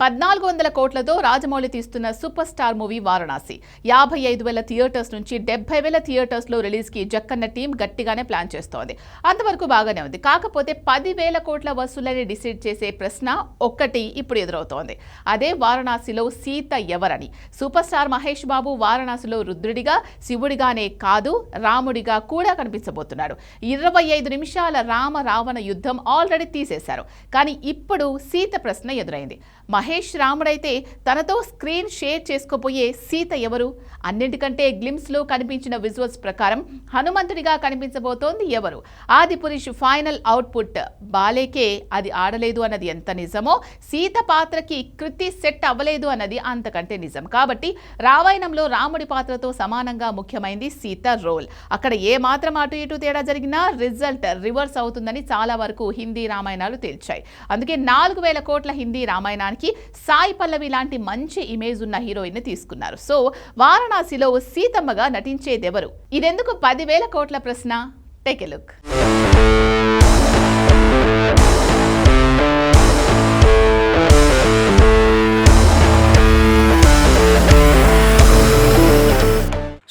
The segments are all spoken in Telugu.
1400 కోట్లతో రాజమౌళి తీస్తున్న super star movie Varanasi 55,000 theatres నుంచి 70,000 థియేటర్స్ లో రిలీజ్ కి జక్కన్న టీం గట్టిగానే ప్లాన్ చేస్తోంది. అంతవరకు బాగానే ఉంది. కాకపోతే 10,000 కోట్ల వసూలని డిసైడ్ చేసే ప్రశ్న ఒక్కటి ఇప్పుడు ఎదురవుతోంది. అదే వారణాసిలో సీత ఎవరని. సూపర్ స్టార్ మహేష్ బాబు వారణాసిలో రుద్రుడిగా, శివుడిగానే కాదు రాముడిగా కూడా కనిపించబోతున్నాడు. 25 నిమిషాల రామ రావణ యుద్ధం ఆల్రెడీ తీసేశారు. కానీ ఇప్పుడు సీత ప్రశ్న ఎదురైంది. మహేష్ రాముడైతే తనతో స్క్రీన్ షేర్ చేసుకోబోయే సీత ఎవరు? అన్నింటికంటే గ్లిమ్స్ లో కనిపించిన విజువల్స్ ప్రకారం హనుమంతుడిగా కనిపించబోతోంది ఎవరు? ఆదిపురుష్ ఫైనల్ అవుట్పుట్ బాలేకే అది ఆడలేదు అన్నది ఎంత నిజమో, సీత పాత్రకి కృతి సెట్ అవ్వలేదు అన్నది అంతకంటే నిజం. కాబట్టి రామాయణంలో రాముడి పాత్రతో సమానంగా ముఖ్యమైంది సీత రోల్. అక్కడ ఏ మాత్రం అటు ఇటు తేడా జరిగినా రిజల్ట్ రివర్స్ అవుతుందని చాలా వరకు హిందీ రామాయణాలు తేల్చాయి. అందుకే 4,000 కోట్ల హిందీ రామాయణానికి సాయి పల్లవి లాంటి మంచి ఇమేజ్ ఉన్న హీరోయిన్ తీసుకున్నారు. సో వారణాసిలో సీతమ్మగా నటించేదెవరు? ఇదెందుకు 10,000 కోట్ల ప్రశ్న? Take a look.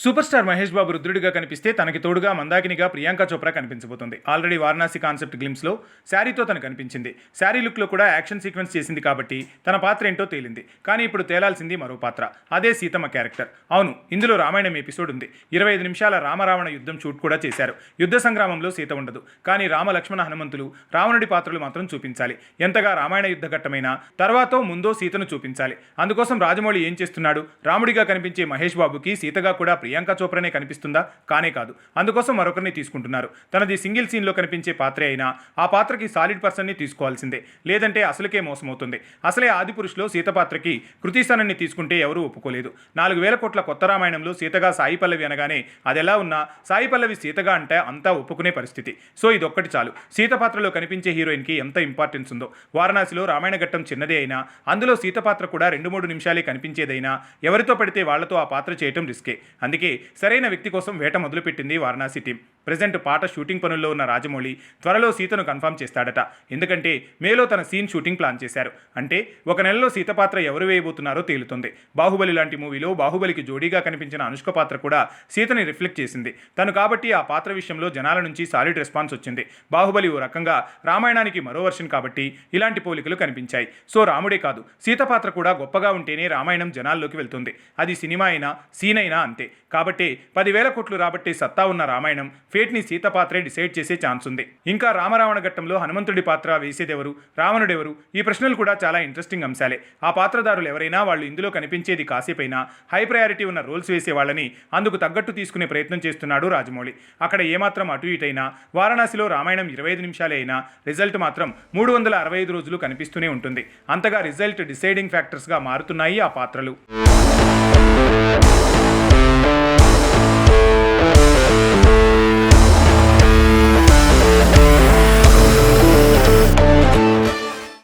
Super star Mahesh Babu రుద్రుడిగా కనిపిస్తే తనకి తోడుగా మందాకినిగా ప్రియాంక చోప్రా కనిపించబోతుంది. ఆల్రెడీ వారణాసి కాన్సెప్ట్ గ్లిమ్స్లో శారీతో తను కనిపించింది. శారీ లుక్లో కూడా యాక్షన్ సీక్వెన్స్ చేసింది కాబట్టి తన పాత్ర ఏంటో తేలింది. కానీ ఇప్పుడు తేలాల్సింది మరో పాత్ర, అదే సీతమ్మ క్యారెక్టర్. అవును, ఇందులో రామాయణం ఎపిసోడ్ ఉంది. 25 నిమిషాల రామరావణ యుద్ధం షూట్ కూడా చేశారు. యుద్ధ సంగ్రామంలో సీత ఉండదు, కానీ రామ లక్ష్మణ హనుమంతులు రావణుడి పాత్రలు మాత్రం చూపించాలి. ఎంతగా రామాయణ యుద్ధ ఘట్టమైనా తర్వాతో ముందో సీతను చూపించాలి. అందుకోసం రాజమౌళి ఏం చేస్తున్నాడు? రాముడిగా కనిపించే మహేష్ బాబుకి సీతగా కూడా ప్రియాంక చోప్రానే కనిపిస్తుందా? కానే కాదు. అందుకోసం మరొకరిని తీసుకుంటున్నారు. తనది సింగిల్ సీన్లో కనిపించే పాత్రే అయినా ఆ పాత్రకి సాలిడ్ పర్సన్ని తీసుకోవాల్సిందే, లేదంటే అసలుకే మోసమవుతుంది. అసలే ఆదిపురుషులో సీత పాత్రకి కృతి సనన్ని తీసుకుంటే ఎవరూ ఒప్పుకోలేదు. 4,000 కోట్ల కొత్త రామాయణంలో సీతగా సాయి పల్లవి అనగానే అదెలా ఉన్నా సాయి పల్లవి సీతగా అంటే అంతా ఒప్పుకునే పరిస్థితి. సో ఇదొక్కటి చాలు. సీత పాత్రలో కనిపించే హీరోయిన్కి ఎంత ఇంపార్టెన్స్ ఉందో. వారణాసిలో రామాయణ ఘట్టం చిన్నదే అయినా అందులో సీత పాత్ర కూడా 2-3 నిమిషాలే కనిపించేదైనా ఎవరితో పడితే వాళ్లతో ఆ పాత్ర చేయటం రిస్కే. అందుకే సరైన వ్యక్తి కోసం వేట మొదలుపెట్టింది వారణాసి టీం. ప్రెజెంట్ పాట షూటింగ్ పనుల్లో ఉన్న రాజమౌళి త్వరలో సీతను కన్ఫర్మ్ చేస్తాడట. ఎందుకంటే మేలో తన సీన్ షూటింగ్ ప్లాన్ చేశారు. అంటే ఒక నెలలో సీత పాత్ర ఎవరు వేయబోతున్నారో తేలుతుంది. బాహుబలి లాంటి మూవీలో బాహుబలికి జోడీగా కనిపించిన అనుష్క పాత్ర కూడా సీతని రిఫ్లెక్ట్ చేసింది తను కాబట్టి ఆ పాత్ర విషయంలో జనాల నుంచి సాలిడ్ రెస్పాన్స్ వచ్చింది. బాహుబలి ఓ రకంగా రామాయణానికి మరో వర్షన్ కాబట్టి ఇలాంటి పోలికలు కనిపించాయి. సో రాముడే కాదు, సీత పాత్ర కూడా గొప్పగా ఉంటేనే రామాయణం జనాల్లోకి వెళ్తుంది. అది సినిమా అయినా సీన్ అయినా అంతే. కాబట్టి 10,000 కోట్లు రాబట్టే సత్తా ఉన్న రామాయణం ఫేట్ని సీత పాత్రే డిసైడ్ చేసే ఛాన్స్ ఉంది. ఇంకా రామరావణ ఘట్టంలో హనుమంతుడి పాత్ర వేసేదెవరు, రావణుడెవరు? ఈ ప్రశ్నలు కూడా చాలా ఇంట్రెస్టింగ్ అంశాలే. ఆ పాత్రధారులు ఎవరైనా వాళ్ళు ఇందులో కనిపించేది కాసేపైనా హై ప్రయారిటీ ఉన్న రోల్స్ వేసే వాళ్ళని అందుకు తగ్గట్టు తీసుకునే ప్రయత్నం చేస్తున్నాడు రాజమౌళి. అక్కడ ఏమాత్రం అటు ఇటైనా వారణాసిలో రామాయణం 25 నిమిషాలే అయినా రిజల్ట్ మాత్రం 365 రోజులు కనిపిస్తూనే ఉంటుంది. అంతగా రిజల్ట్ డిసైడింగ్ ఫ్యాక్టర్స్గా మారుతున్నాయి ఆ పాత్రలు.